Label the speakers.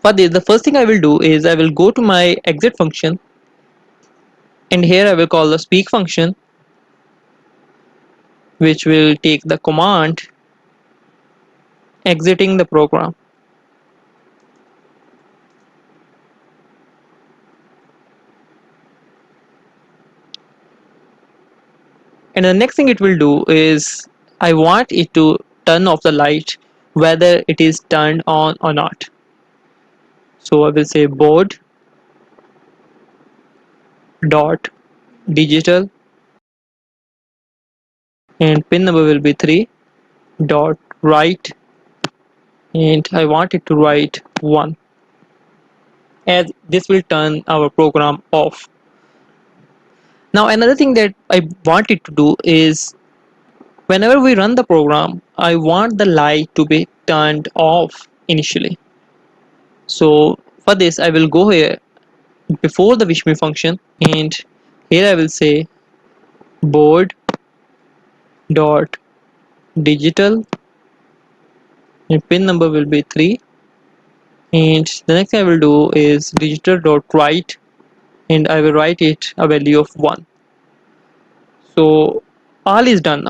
Speaker 1: For this, the first thing I will do is I will go to my exit function, and here I will call the speak function, which will take the command exiting the program. And the next thing it will do is I want it to turn off the light whether it is turned on or not. So I will say board dot digital, and pin number will be 3 dot write, and I want it to write 1, as this will turn our program off. Now another thing that I want it to do is whenever we run the program, I want the light to be turned off initially. So for this I will go here before the wish me function, and here I will say board dot digital, and pin number will be 3, and the next thing I will do is digital dot write, and I will write it a value of 1. So all is done now.